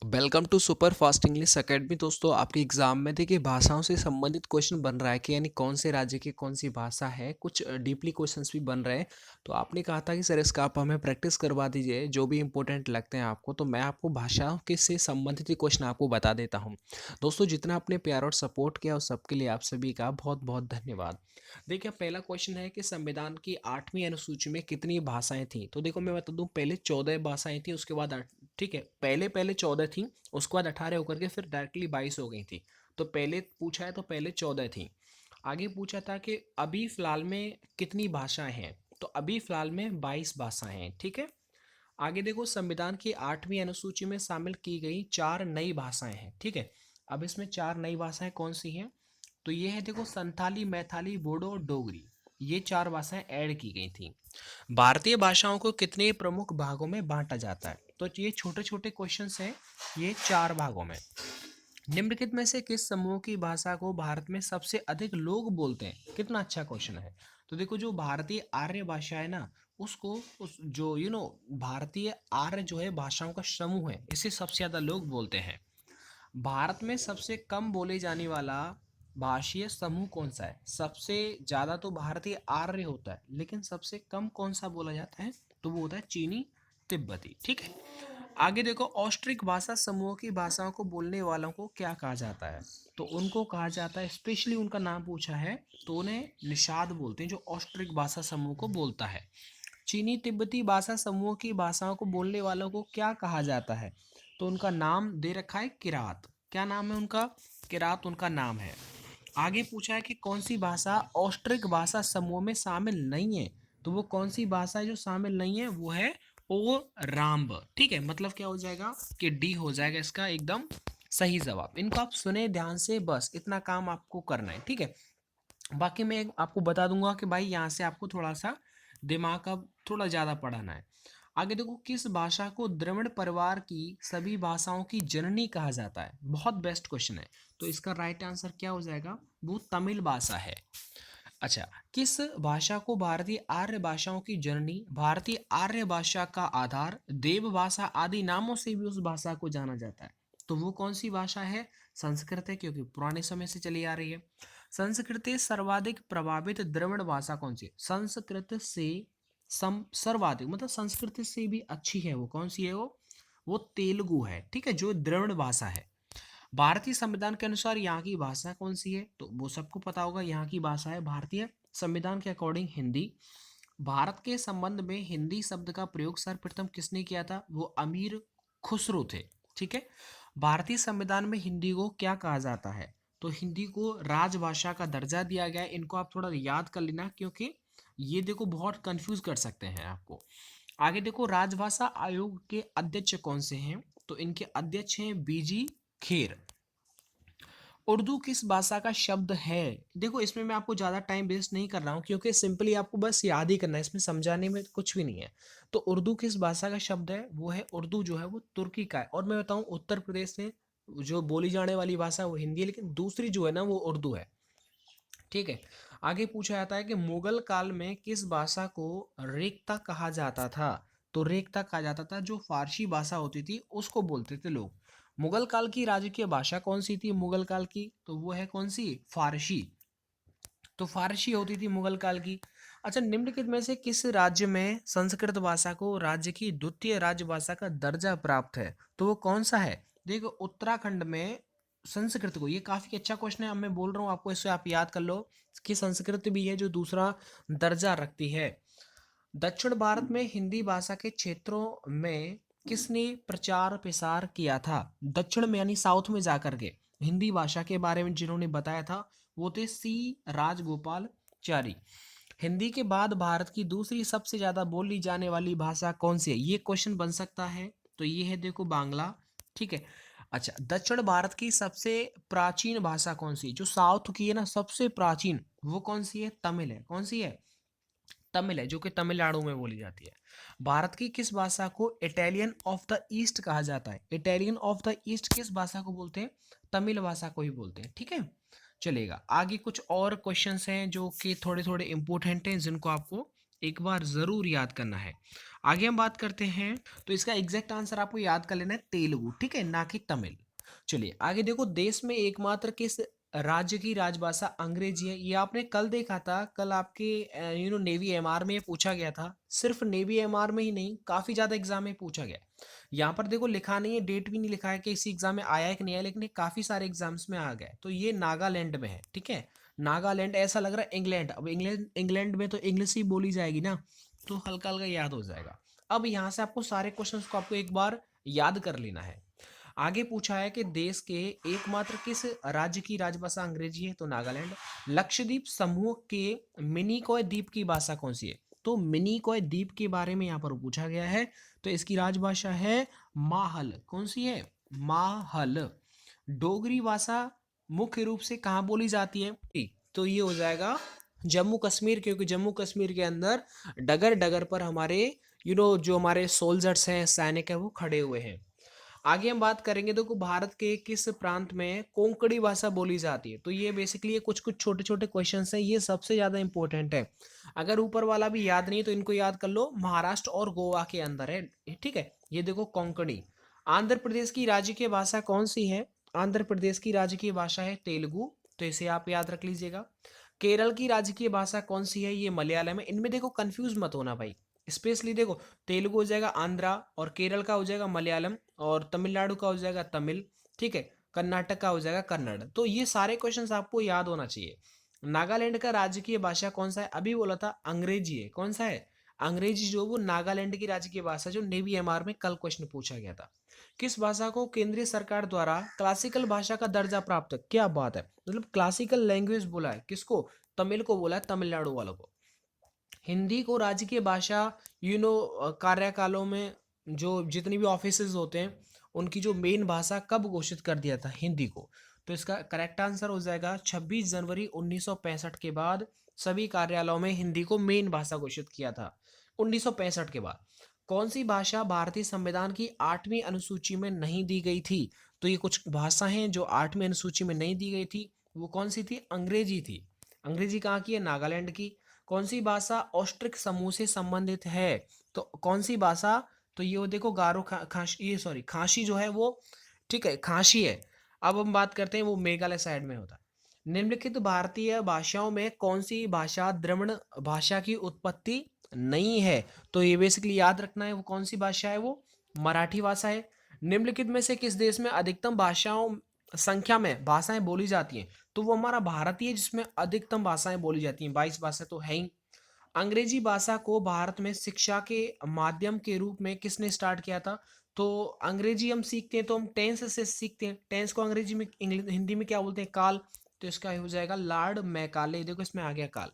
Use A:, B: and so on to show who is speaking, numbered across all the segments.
A: Welcome to super fast English academy. दोस्तों, आपके exam में देखिए भाषाओं से संबंधित क्वेश्चन बन रहा है कि यानी कौन से राज्य की कौन सी भाषा है। कुछ डीपली क्वेश्चंस भी बन रहे हैं। तो आपने कहा था कि सर इसका आप हमें प्रैक्टिस करवा दीजिए जो भी इंपॉर्टेंट लगते हैं आपको। तो मैं आपको भाषाओं के से संबंधित ही क्वेश्चन आपको बता देता हूँ। दोस्तों, जितना आपने प्यार और सपोर्ट किया उस सबके लिए आप सभी का बहुत बहुत धन्यवाद। देखिए, पहला क्वेश्चन है कि संविधान की 8वीं अनुसूची में कितनी भाषाएं थी। तो देखो, मैं बता दूं, पहले 14 भाषाएं थी, उसके बाद ठीक है, पहले पहले 14 थी, उसके बाद 18 होकर के फिर डायरेक्टली 22 हो गई थी। तो पहले पूछा है तो पहले 14 थी। आगे पूछा था कि अभी फिलहाल में कितनी भाषाएं हैं। तो अभी फिलहाल में 22 भाषाएं हैं। ठीक है। आगे देखो, संविधान की 8वीं अनुसूची में शामिल की गई 4 नई भाषाएं हैं। ठीक है। अब इसमें 4 नई भाषाएं कौन सी हैं? तो ये है, देखो, संथाली, मैथाली, बोडो और डोगरी। ये 4 भाषाएं ऐड की गई थी। भारतीय भाषाओं को कितने प्रमुख भागों में बांटा जाता है? तो ये छोटे छोटे क्वेश्चंस हैं, ये 4 भागों में। निम्नलिखित में से किस समूह की भाषा को भारत में सबसे अधिक लोग बोलते हैं? कितना अच्छा क्वेश्चन है। तो देखो, जो भारतीय आर्य भाषा है ना, उसको उस जो भारतीय आर्य जो है भाषाओं का समूह है, इसे सबसे ज्यादा लोग बोलते हैं। भारत में सबसे कम बोले जाने वाला भाषीय समूह कौन सा है? सबसे ज्यादा तो भारतीय आर्य होता है, लेकिन सबसे कम कौन सा बोला जाता है? तो वो होता है चीनी तिब्बती। ठीक है। आगे देखो, ऑस्ट्रिक भाषा समूह की भाषाओं को बोलने वालों को क्या कहा जाता है? तो उनको कहा जाता है, स्पेशली उनका नाम पूछा है तो उन्हें निषाद बोलते हैं, जो ऑस्ट्रिक भाषा समूह को बोलता है। चीनी तिब्बती भाषा समूह की भाषाओं को बोलने वालों को क्या कहा जाता है? तो उनका नाम दे रखा है किरात। क्या नाम है उनका? किरात उनका नाम है। आगे पूछा है कि कौन सी भाषा ऑस्ट्रिक भाषा समूह में शामिल नहीं है। तो वो कौन सी भाषा है जो शामिल नहीं है? वो है ओ राम्ब। ठीक है, मतलब क्या हो जाएगा कि डी हो जाएगा इसका एकदम सही जवाब। इनको आप सुने ध्यान से, बस इतना काम आपको करना है। ठीक है। बाकी मैं आपको बता दूंगा कि भाई यहाँ से आपको थोड़ा सा दिमाग का थोड़ा ज़्यादा पढ़ाना है। आगे देखो, किस भाषा को द्रविड़ परिवार की सभी भाषाओं की जननी कहा जाता है? बहुत बेस्ट क्वेश्चन है। तो इसका राइट आंसर क्या हो जाएगा? वो तमिल भाषा है। अच्छा, किस भाषा को भारतीय आर्य भाषाओं की जननी, भारतीय आर्य भाषा का आधार, देव भाषा आदि नामों से भी उस भाषा को जाना जाता है? तो वो कौन सी भाषा है? संस्कृत है, क्योंकि पुराने समय से चली आ रही है। संस्कृत से सर्वाधिक प्रभावित द्रविड़ भाषा कौन सी है? संस्कृत से सर्वाधिक मतलब संस्कृत से भी अच्छी है, वो कौन सी है? वो तेलुगु है। ठीक है, जो द्रविड़ भाषा है। भारतीय संविधान के अनुसार यहाँ की भाषा कौन सी है? तो वो सबको पता होगा, यहाँ की भाषा है भारतीय संविधान के अकॉर्डिंग हिंदी। भारत के संबंध में हिंदी शब्द का प्रयोग सर्वप्रथम किसने किया था? वो अमीर खुसरो थे। ठीक है। भारतीय संविधान में हिंदी को क्या कहा जाता है? तो हिंदी को राजभाषा का दर्जा दिया गया है। इनको आप थोड़ा याद कर लेना, क्योंकि ये देखो बहुत कंफ्यूज कर सकते हैं आपको। आगे देखो, राजभाषा आयोग के अध्यक्ष कौन से हैं? तो इनके अध्यक्ष हैं बीजी खेर। उर्दू किस भाषा का शब्द है? देखो, इसमें मैं आपको ज़्यादा टाइम वेस्ट नहीं कर रहा हूँ, क्योंकि सिंपली आपको बस याद ही करना है, इसमें समझाने में कुछ भी नहीं है। तो उर्दू किस भाषा का शब्द है? वो है, उर्दू जो है वो तुर्की का है। और मैं बताऊँ, उत्तर प्रदेश में जो बोली जाने वाली भाषा वो हिंदी है, लेकिन दूसरी जो है ना वो उर्दू है। ठीक है। आगे पूछा जाता है कि मुगल काल में किस भाषा को रेख्ता कहा जाता था? तो रेख्ता कहा जाता था, जो फारसी भाषा होती थी उसको बोलते थे लोग। मुगल काल की राजकीय भाषा कौन सी थी मुगल काल की? तो वो है कौन सी? फारसी। तो फारसी होती थी मुगल काल की। अच्छा, निम्नलिखित में से किस राज्य में संस्कृत भाषा को राज्य की द्वितीय राजभाषा का दर्जा प्राप्त है? तो वो कौन सा है? देखो, उत्तराखंड में संस्कृत को, ये काफी अच्छा क्वेश्चन है, अब मैं बोल रहा हूँ आपको, इससे आप याद कर लो कि संस्कृत भी है जो दूसरा दर्जा रखती है। दक्षिण भारत में हिंदी भाषा के क्षेत्रों में किसने प्रचार प्रसार किया था? दक्षिण में यानी साउथ में जाकर के हिंदी भाषा के बारे में जिन्होंने बताया था वो थे सी राजगोपालचारी। हिंदी के बाद भारत की दूसरी सबसे ज्यादा बोली जाने वाली भाषा कौन सी है? ये क्वेश्चन बन सकता है। तो ये है, देखो, बांग्ला। ठीक है। अच्छा, दक्षिण भारत की सबसे प्राचीन भाषा कौन सी है? जो साउथ की है ना सबसे प्राचीन, वो कौन सी है? तमिल है। कौन सी है? तमिल है, जो कि तमिलनाडु में बोली जाती है। भारत की किस भाषा को इटालियन ऑफ द ईस्ट कहा जाता है? इटालियन ऑफ द ईस्ट किस भाषा को बोलते हैं? तमिल भाषा को ही बोलते हैं। ठीक है। चलेगा, आगे कुछ और क्वेश्चंस हैं जो कि थोड़े थोड़े इंपॉर्टेंट हैं, जिनको आपको एक बार ज़रूर याद करना है। आगे हम बात करते हैं, तो इसका एग्जैक्ट आंसर आपको याद कर लेना है तेलुगु, ठीक है, ना कि तमिल। चलिए आगे देखो, देश में एकमात्र किस राज्य की राजभाषा अंग्रेजी है? ये आपने कल देखा था, कल आपके नेवी एमआर में ये पूछा गया था। सिर्फ नेवी एमआर में ही नहीं, काफ़ी ज़्यादा एग्जाम में पूछा गया। यहाँ पर देखो लिखा नहीं है, डेट भी नहीं लिखा है कि इसी एग्जाम में आया है कि नहीं आया, लेकिन ये काफ़ी सारे एग्जाम्स में आ गया है। तो ये नागालैंड में है, ठीक है। नागालैंड, ऐसा लग रहा है इंग्लैंड, अब इंग्लैंड इंग्लैंड में तो इंग्लिश ही बोली जाएगी ना, तो हल्का हल्का याद हो जाएगा। अब यहाँ से आपको सारे क्वेश्चंस को आपको एक बार याद कर लेना है। आगे पूछा है कि देश के एकमात्र किस राज्य की राजभाषा अंग्रेजी है? तो नागालैंड। लक्षद्वीप समूह के मिनिकॉय द्वीप की भाषा कौन सी है? तो मिनिकॉय द्वीप के बारे में यहाँ पर पूछा गया है, तो इसकी राजभाषा है माहल। कौन सी है? माहल। डोगरी भाषा मुख्य रूप से कहाँ बोली जाती है? तो ये हो जाएगा जम्मू कश्मीर, क्योंकि जम्मू कश्मीर के अंदर डगर डगर पर हमारे जो हमारे सोल्जर्स हैं, सैनिक हैं, वो खड़े हुए हैं। आगे हम बात करेंगे, देखो भारत के किस प्रांत में कोंकणी भाषा बोली जाती है? तो ये बेसिकली ये कुछ कुछ छोटे छोटे क्वेश्चंस हैं, ये सबसे ज़्यादा इंपॉर्टेंट है। अगर ऊपर वाला भी याद नहीं है तो इनको याद कर लो, महाराष्ट्र और गोवा के अंदर है, ठीक है। ये देखो कोंकणी। आंध्र प्रदेश की राज्य की भाषा कौन सी है? आंध्र प्रदेश की राज्य की भाषा है तेलुगु, तो इसे आप याद रख लीजिएगा। केरल की राज्य की भाषा कौन सी है? ये मलयालम है। इनमें देखो कंफ्यूज मत होना भाई, स्पेशली देखो तेलुगु हो जाएगा आंध्रा, और केरल का हो जाएगा मलयालम, और तमिलनाडु का हो जाएगा तमिल, ठीक है। कर्नाटक का हो जाएगा कन्नड़। तो ये सारे क्वेश्चंस आपको याद होना चाहिए। नागालैंड का राजकीय भाषा कौन सा है? अभी बोला था अंग्रेजी है। कौन सा है? अंग्रेजी, जो वो नागालैंड की राजकीय भाषा, जो नेवी एमआर में कल क्वेश्चन पूछा गया था। किस भाषा को केंद्रीय सरकार द्वारा क्लासिकल भाषा का दर्जा प्राप्त? क्या बात है, मतलब क्लासिकल लैंग्वेज बोला है किसको? तमिल को बोला है, तमिलनाडु वालों को। हिंदी को राज्य की भाषा, कार्यकालों में जो जितनी भी ऑफिसेज होते हैं, उनकी जो मेन भाषा कब घोषित कर दिया था हिंदी को? तो इसका करेक्ट आंसर हो जाएगा 26 जनवरी 1965 के बाद सभी कार्यालयों में हिंदी को मेन भाषा घोषित किया था, 1965 के बाद। कौन सी भाषा भारतीय संविधान की 8वीं अनुसूची में नहीं दी गई थी? तो ये कुछ भाषा हैं जो 8वीं अनुसूची में नहीं दी गई थी, वो कौन सी थी? अंग्रेजी थी। अंग्रेजी कहाँ की है? नागालैंड की। कौन सी भाषा ऑस्ट्रिक समूह से संबंधित है? तो कौन सी भाषा? तो ये वो देखो गारो खासी, ये सॉरी खासी जो है वो, ठीक है, खासी है। अब हम बात करते हैं, वो मेघालय साइड में होता है। निम्नलिखित भारतीय भाषाओं में कौन सी भाषा द्रविड़ भाषा की उत्पत्ति नहीं है? तो ये बेसिकली याद रखना है, वो कौन सी भाषा है? वो मराठी भाषा है। निम्नलिखित में से किस देश में अधिकतम भाषाओं संख्या में भाषाएं बोली जाती हैं? तो वो हमारा भारत ही है जिसमें अधिकतम भाषाएं बोली जाती हैं, 22 भाषा तो है ही। अंग्रेजी भाषा को भारत में शिक्षा के माध्यम के रूप में किसने स्टार्ट किया था? तो अंग्रेजी हम सीखते हैं तो हम टेंस से सीखते हैं। टेंस को अंग्रेजी में हिंदी में क्या बोलते हैं? काल। तो इसका हो जाएगा लॉर्ड मैकाले। देखो इसमें आ गया काल,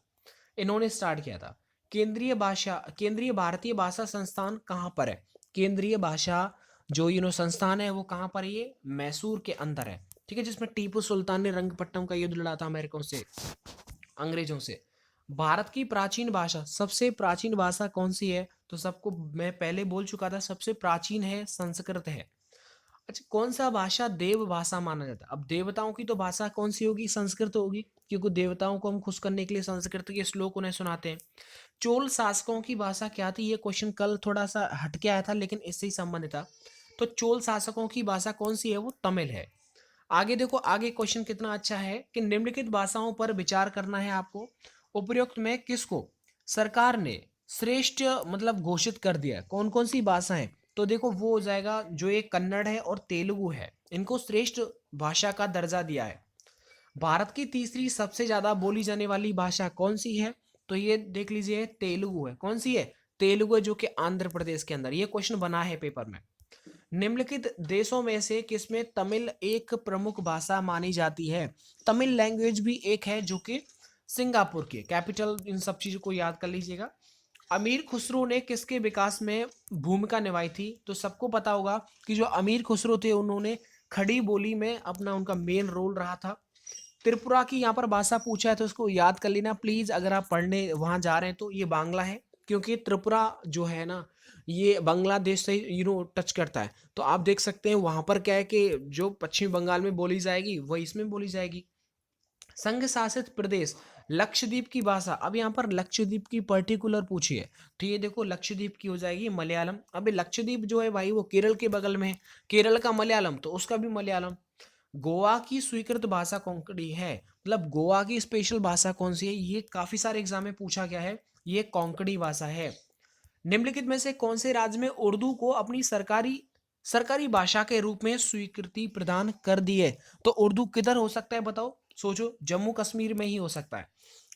A: इन्होंने स्टार्ट किया था। केंद्रीय भारतीय भाषा संस्थान कहाँ पर है? केंद्रीय भाषा जो संस्थान है वो कहाँ पर है? ये मैसूर के अंदर है, ठीक है, जिसमें टीपू सुल्तान ने रंगपट्टनम का युद्ध लड़ा था अमेरिका से, अंग्रेजों से। भारत की प्राचीन भाषा, सबसे प्राचीन भाषा कौन सी है? तो सबको मैं पहले बोल चुका था, सबसे प्राचीन है संस्कृत है। अच्छा, कौन सा भाषा देव भाषा माना जाता है? अब देवताओं की तो भाषा कौन सी होगी? संस्कृत होगी, क्योंकि देवताओं को हम खुश करने के लिए संस्कृत के श्लोक उन्हें सुनाते हैं। चोल शासकों की भाषा क्या थी? ये क्वेश्चन कल थोड़ा सा हटके आया था, लेकिन इससे ही संबंधित था। तो चोल शासकों की भाषा कौन सी है? वो तमिल है। आगे देखो, आगे क्वेश्चन कितना अच्छा है कि निम्नलिखित भाषाओं पर विचार करना है आपको। उपयुक्त में किसको सरकार ने श्रेष्ठ मतलब घोषित कर दिया है? कौन कौन सी भाषाएं? तो देखो वो हो जाएगा जो ये कन्नड़ है और तेलुगु है, इनको श्रेष्ठ भाषा का दर्जा दिया है। भारत की तीसरी सबसे ज्यादा बोली जाने वाली भाषा कौन सी है? तो ये देख लीजिए तेलुगु है। कौन सी है? तेलुगु है, जो कि आंध्र प्रदेश के अंदर। ये क्वेश्चन बना है पेपर में। निम्नलिखित देशों में से किसमें तमिल एक प्रमुख भाषा मानी जाती है? तमिल लैंग्वेज भी एक है, जो कि सिंगापुर की कैपिटल। इन सब चीजों को याद कर लीजिएगा। अमीर खुसरो ने किसके विकास में भूमिका निभाई थी? तो सबको पता होगा कि जो अमीर खुसरो थे, उन्होंने खड़ी बोली में अपना उनका मेन रोल रहा था। त्रिपुरा की यहाँ पर भाषा पूछा है, तो उसको याद कर लेना प्लीज, अगर आप पढ़ने वहां जा रहे हैं तो। ये बांग्ला है, क्योंकि त्रिपुरा जो है ना, ये बांग्लादेश से टच करता है। तो आप देख सकते हैं वहां पर क्या है कि जो पश्चिम बंगाल में बोली जाएगी वही इसमें बोली जाएगी। संघ शासित प्रदेश लक्षद्वीप की भाषा, अब यहाँ पर लक्षद्वीप की पर्टिकुलर पूछी है तो ये देखो लक्षद्वीप की हो जाएगी मलयालम। अबे लक्षद्वीप जो है भाई वो केरल के बगल में है, केरल का मलयालम तो उसका भी मलयालम। गोवा की स्वीकृत भाषा कोंकणी है, मतलब गोवा की स्पेशल भाषा कौन सी है, ये काफी सारे एग्जाम में पूछा गया है, ये कोंकणी भाषा है। निम्नलिखित में से कौन से राज्य में उर्दू को अपनी सरकारी सरकारी भाषा के रूप में स्वीकृति प्रदान कर दी है? तो उर्दू किधर हो सकता है बताओ, सोचो, जम्मू कश्मीर में ही हो सकता है।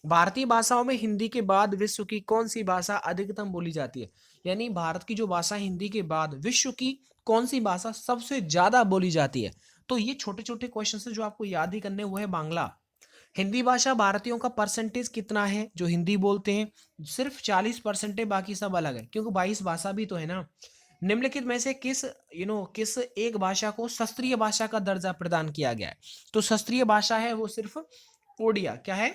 A: भारतीय भाषाओं में हिंदी के बाद विश्व की कौन सी भाषा अधिकतम बोली जाती है? यानी भारत की जो भाषा हिंदी के बाद विश्व की कौन सी भाषा सबसे ज्यादा बोली जाती है? तो ये छोटे छोटे क्वेश्चन है जो आपको याद ही करने, वो है बांग्ला। हिंदी भाषा भारतीयों का परसेंटेज कितना है जो हिंदी बोलते हैं? सिर्फ 40% है, बाकी सब अलग है, क्योंकि 22 भाषा भी तो है ना। निम्नलिखित में से किस एक भाषा को शास्त्रीय भाषा का दर्जा प्रदान किया गया है? तो शास्त्रीय भाषा है वो सिर्फ ओडिया। क्या है?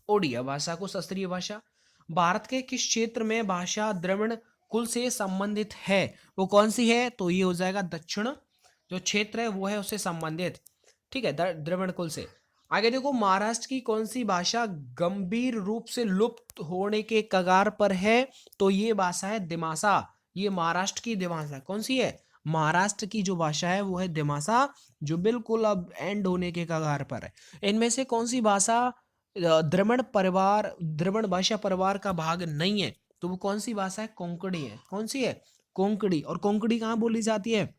A: ओडिया भाषा को शास्त्रीय भाषा। भारत के किस क्षेत्र में भाषा द्रविड़ कुल से संबंधित है? वो कौन सी है? तो ये हो जाएगा दक्षिण जो क्षेत्र है वो है उससे संबंधित, ठीक है, द्रविड़ कुल से। आगे देखो, महाराष्ट्र की कौन सी भाषा गंभीर रूप से लुप्त होने के कगार पर है? तो ये भाषा है दिमासा। ये महाराष्ट्र की दिमासा कौन सी है? महाराष्ट्र की जो भाषा है वो है दिमासा, जो बिल्कुल अब एंड होने के कगार पर है। इनमें से कौन सी भाषा द्रविड़ भाषा परिवार का भाग नहीं है? तो वो कौन सी भाषा है? कोंकणी है। कौन सी है? कोंकणी। और कोंकणी कहाँ बोली जाती है?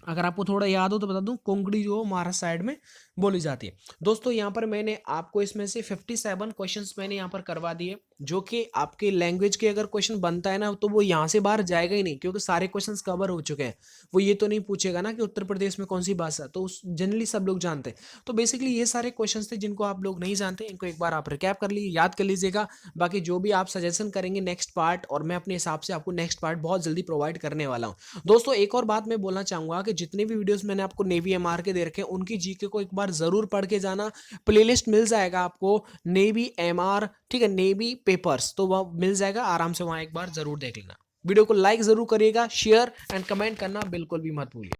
A: अगर आपको थोड़ा याद हो तो बता दूं, कोंकणी जो महाराष्ट्र साइड में बोली जाती है। दोस्तों यहाँ पर मैंने आपको इसमें से 57 क्वेश्चंस मैंने यहाँ पर करवा दिए, जो कि आपके लैंग्वेज के अगर क्वेश्चन बनता है ना तो वो यहाँ से बाहर जाएगा ही नहीं, क्योंकि सारे क्वेश्चंस कवर हो चुके हैं। वो ये तो नहीं पूछेगा ना कि उत्तर प्रदेश में कौन सी भाषा, तो जनरली सब लोग जानते हैं। तो बेसिकली ये सारे क्वेश्चन थे जिनको आप लोग नहीं जानते, इनको एक बार आप रिकैप कर लीजिए, याद कर लीजिएगा। बाकी जो भी आप सजेशन करेंगे नेक्स्ट पार्ट, और मैं अपने हिसाब से आपको नेक्स्ट पार्ट बहुत जल्दी प्रोवाइड करने वाला हूँ। दोस्तों एक और बात मैं बोलना चाहूंगा कि जितने भी वीडियोस मैंने आपको नेवी एमआर के दे रखे हैं उनकी जीके को एक बार जरूर पढ़ के जाना। प्लेलिस्ट मिल जाएगा आपको नेवी एमआर, ठीक है, नेवी पेपर्स, तो वह मिल जाएगा आराम से, वहां एक बार जरूर देख लेना। वीडियो को लाइक जरूर करिएगा, शेयर एंड कमेंट करना बिल्कुल भी मत भूलिए।